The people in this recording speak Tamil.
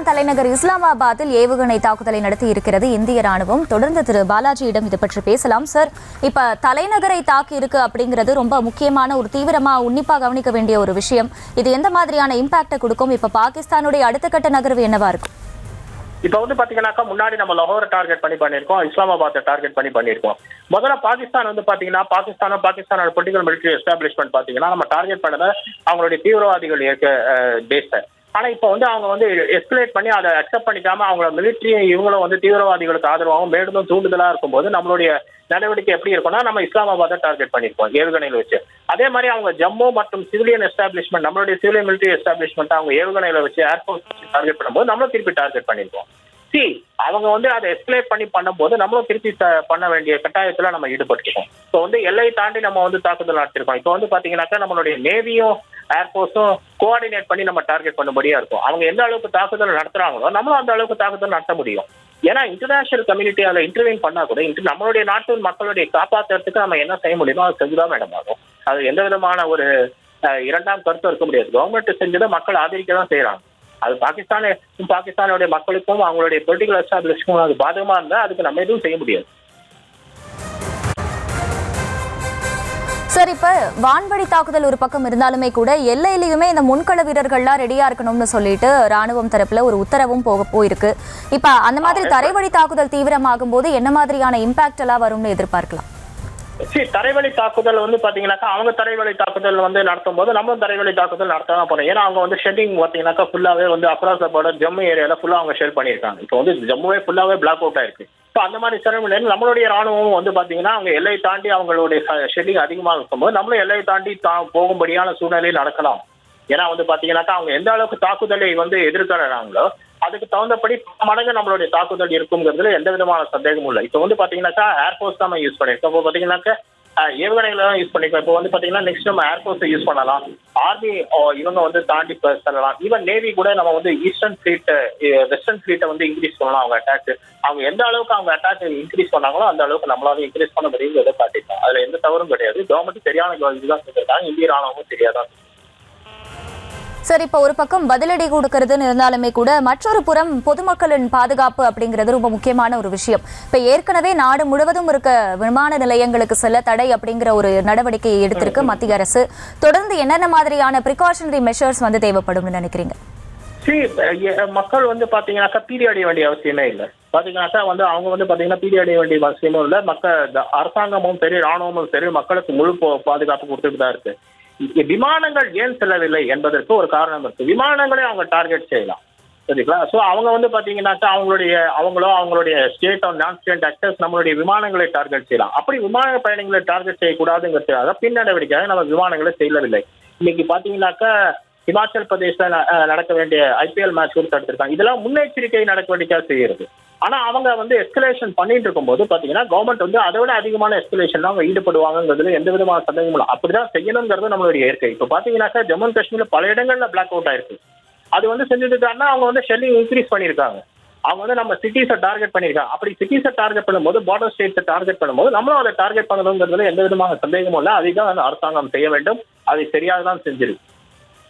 பாகிஸ்தான் தலைநகர் இஸ்லாமாபாத்தில் ஏவுகணை தாக்குதலை நடத்தி இருக்கிறது இந்திய ராணுவம். தொடர்ந்து திரு பாலாஜியிடம் இது பற்றி பேசலாம். சார், இப்ப தலைநகரை தாக்கி இருக்கு அப்படிங்கிறது ரொம்ப முக்கியமான ஒரு தீவிரமா உன்னிப்பா கவனிக்க வேண்டிய ஒரு விஷயம். இது எந்த மாதிரியான இம்பாக்டை கொடுக்கும்? இப்ப பாகிஸ்தானுடைய அடுத்த கட்ட நகர்வு என்னவா இருக்கும்? இப்ப பாத்தீங்கன்னாக்கா முன்னாடி நம்ம லாகோரை டார்கெட் பண்ணிருக்கோம், இஸ்லாமாபாத்தை டார்கெட் பண்ணிருக்கோம். முதல்ல பாகிஸ்தான் பாத்தீங்கன்னா பாகிஸ்தானோட பொலிட்டிக்கல் மிலிட்டரி எஸ்டாப்ளிஷ்மெண்ட் பாத்தீங்கன்னா நம்ம டார்கெட் பண்ணத அவங்களுடைய தீவிரவாதிகள் இருக்க பேஸ. ஆனா இப்ப அவங்க எஸ்கலேட் பண்ணி அதை அக்செப்ட் பண்ணிக்காம அவங்க மிலிட்டரி இவங்களும் தீவிரவாதிகளுக்கு ஆதரவாகவும் மேலும் தூண்டுதலா இருக்கும்போது நம்மளுடைய நடவடிக்கை எப்படி இருக்கும்னா நம்ம இஸ்லாமாபாத்தை டார்கெட் பண்ணிருக்கோம் ஏவுகணையில வச்சு. அதே மாதிரி அவங்க ஜம்மு மற்றும் சிவிலியன் எஸ்டாப்ளிஷ்மெண்ட் நம்மளுடைய சிவிலியன் மிலிட்டரி எஸ்டாப்ளிஷ்மெண்ட் அவங்க ஏவுகணையில வச்சு ஏர்போர்ட் டார்கெட் பண்ணும்போது நம்மளும் திருப்பி டார்கெட் பண்ணிருக்கோம். அவங்க அதை எஸ்கலேட் பண்ணி பண்ணும்போது நம்மளும் திருப்பி பண்ண வேண்டிய கட்டாயத்துல நம்ம ஈடுபட்டுருக்கோம். இப்போ எல்லை தாண்டி நம்ம தாக்குதல் நடத்திருக்கோம். இப்போ பாத்தீங்கன்னாக்கா நம்மளுடைய நேவியும் ஏர்போர்ஸும் கோஆர்டினேட் பண்ணி நம்ம டார்கெட் பண்ணும்படியா இருக்கும். அவங்க எந்த அளவுக்கு தாக்குதல் நடத்துறாங்களோ நம்மளும் அந்த அளவுக்கு தாக்குதல் நடத்த முடியும். ஏன்னா இன்டர்நேஷனல் கம்யூனிட்டி அதில் இன்டர்வீன் பண்ணா கூட நம்மளுடைய நாட்டு மக்களுடைய காப்பாற்றுறதுக்கு நம்ம என்ன செய்ய முடியுமோ அது செஞ்சுதான் மேடம் ஆகும். அது எந்த விதமான ஒரு இரண்டாம் கருத்தும் இருக்க முடியாது. கவர்மெண்ட் செஞ்சதை மக்கள் ஆதரிக்க தான் செய்யறாங்க. அது பாகிஸ்தானுடைய மக்களுக்கும் அவங்களுடைய பொலிட்டிக்கல் எஸ்டாப்ளிஷ்மெண்ட்க்கும் அது பாதகமா இருந்தா அதுக்கு நம்ம எதுவும் செய்ய முடியாது. சார், இப்ப வான்வழி தாக்குதல் ஒரு பக்கம் இருந்தாலுமே கூட எல்லையிலுமே இந்த முன்கள வீரர்கள்லாம் ரெடியா இருக்கணும்னு சொல்லிட்டு ராணுவம் தரப்புல ஒரு உத்தரவும் போயிருக்கு. இப்ப அந்த மாதிரி தரைவழி தாக்குதல் தீவிரமாகும் போது என்ன மாதிரியான இம்பாக்ட் எல்லாம் வரும்னு எதிர்பார்க்கலாம்? தரைவழி தாக்குதல் பாத்தீங்கன்னாக்கா அவங்க தரைவழி தாக்குதல் நடத்தும் போது நம்ம தரைவழி தாக்குதல் நடத்ததான் போறோம். ஏன்னா அவங்க ஷெட்டிங் பாத்தீங்கன்னாக்கா ஃபுல்லாவே அக்ராஸ் த பார்டர் ஜம்மு ஏரியால ஃபுல்லா அவங்க ஷேர் பண்ணியிருக்காங்க. இப்போ ஜம்முவே ஃபுல்லாவே பிளாக் அவுட் ஆயிருக்கு. இப்போ அந்த மாதிரி சிரமம் நம்மளுடைய ராணுவம் பாத்தீங்கன்னா அவங்க எல்லை தாண்டி அவங்களுடைய ஷெட்டிங் அதிகமாக இருக்கும்போது நம்மளும் எல்லை தாண்டி போகும்படியான சூழ்நிலையில் நடக்கலாம். ஏன்னா பாத்தீங்கன்னாக்கா அவங்க எந்த அளவுக்கு தாக்குதலை எதிர்க்கிறாங்களோ அதுக்கு தகுந்தபடி மடங்கு நம்மளுடைய தாக்குதல் இருக்குங்கிறதுல எந்த விதமான சந்தேகமும் இல்லை. இப்போ பாத்தீங்கன்னாக்கா ஏர்போர்ஸ் தான் நம்ம யூஸ் பண்ணிருக்கோம். இப்போ பாத்தீங்கன்னாக்கா ஏவுகணைகளை தான் யூஸ் பண்ணிருக்கோம். இப்போ பாத்தீங்கன்னா நெக்ஸ்ட் நம்ம ஏர்போர்ஸை யூஸ் பண்ணலாம். ஆர்மி இவங்க தாண்டி செல்லலாம். ஈவன் நேவி கூட நம்ம ஈஸ்டர்ன் ஃபிளீட் வெஸ்டர்ன் ஃபிளீட்டை இன்க்ரீஸ் பண்ணலாம். அவங்க அட்டாக் அவங்க எந்த அளவுக்கு அவங்க அட்டாக் இன்க்ரீஸ் பண்ணாங்களோ அந்த அளவுக்கு நம்மளால இன்க்ரீஸ் பண்ண முடியுங்கிறத காட்டிருக்காங்க. அதுல எந்த தவறும் கிடையாது. கவர்மெண்ட் சரியான இதுதான் செஞ்சிருக்காங்க. இந்திய ராணுவமும் சரியாதான். சார், இப்ப ஒரு பக்கம் பதிலடி கொடுக்கறதுன்னு இருந்தாலுமே கூட மற்றொரு புறம் பொதுமக்களின் பாதுகாப்பு அப்படிங்கிறது ரொம்ப முக்கியமான ஒரு விஷயம். இப்ப ஏற்கனவே நாடு முழுவதும் இருக்க விமான நிலையங்களுக்கு செல்ல தடை அப்படிங்கிற ஒரு நடவடிக்கையை எடுத்திருக்கு மத்திய அரசு. தொடர்ந்து என்னென்ன மாதிரியான பிரிகாஷனரி மெஷர்ஸ் தேவைப்படும் நினைக்கிறீங்க? மக்கள் பாத்தீங்கன்னாக்கா பீடி அடைய வேண்டிய அவசியமே இல்லை. பாத்தீங்கன்னாக்கா அவங்க பாத்தீங்கன்னா பீடி அடைய வேண்டிய அவசியமும் இல்லை. அரசாங்கமும் சரி ராணுவமும் சரி மக்களுக்கு முழு பாதுகாப்பு கொடுத்துட்டு தான் இருக்கு. விமானங்கள் ஏன் செல்லவில்லை என்பதற்கு ஒரு காரணம் இருக்கு. விமானங்களே அவங்க டார்கெட் செய்யலாம், சரிங்களா? ஸோ அவங்க பாத்தீங்கன்னாக்கா அவங்களுடைய ஸ்டேட் நான் ஸ்டேட் ஆக்டர்ஸ் நம்மளுடைய விமானங்களை டார்கெட் செய்யலாம். அப்படி விமான பயணிகளை டார்கெட் செய்யக்கூடாதுங்கிறதுக்காக பின் நடவடிக்கையாக நம்ம விமானங்களை செய்யவில்லை. இன்னைக்கு பாத்தீங்கன்னாக்கா ஹிமாச்சல் பிரதேச நடக்க வேண்டிய IPL மேட்ச் கூட தடுத்திருக்காங்க. இதெல்லாம் முன்னெச்சரிக்கை நடவடிக்கையாக செய்யறது. ஆனா அவங்க எஸ்கலேஷன் பண்ணிட்டு இருக்கும்போது பாத்தீங்கன்னா கவர்மெண்ட் அதை விட அதிகமான எஸ்கலேஷன் அவங்க ஈடுபடுவாங்கிறதுல எந்த விதமான சந்தேகமும் இல்லை. அப்படிதான் செய்யணுங்கிறது நம்மளுடைய இயற்கை. இப்போ பாத்தீங்கன்னாக்கா ஜம்மு அண்ட் காஷ்மீர்ல பல இடங்கள்ல பிளாக் அவுட் ஆயிருக்கு. அது செஞ்சதுக்கான அவங்க ஷெல்லிங் இன்க்ரீஸ் பண்ணியிருக்காங்க. அவங்க நம்ம சிட்டிஸை டார்கெட் பண்ணியிருக்காங்க. அப்படி சிட்டிஸை டார்கெட் பண்ணும்போது பார்டர் ஸ்டேட்ஸை டார்கெட் பண்ணும்போது நம்மளும் அதை டார்கெட் பண்ணணுங்கிறதுல எந்த விதமான சந்தேகமும் இல்லை. அதுதான் அரசாங்கம் செய்ய வேண்டும். அதை சரியாக தான் செஞ்சிருக்கு.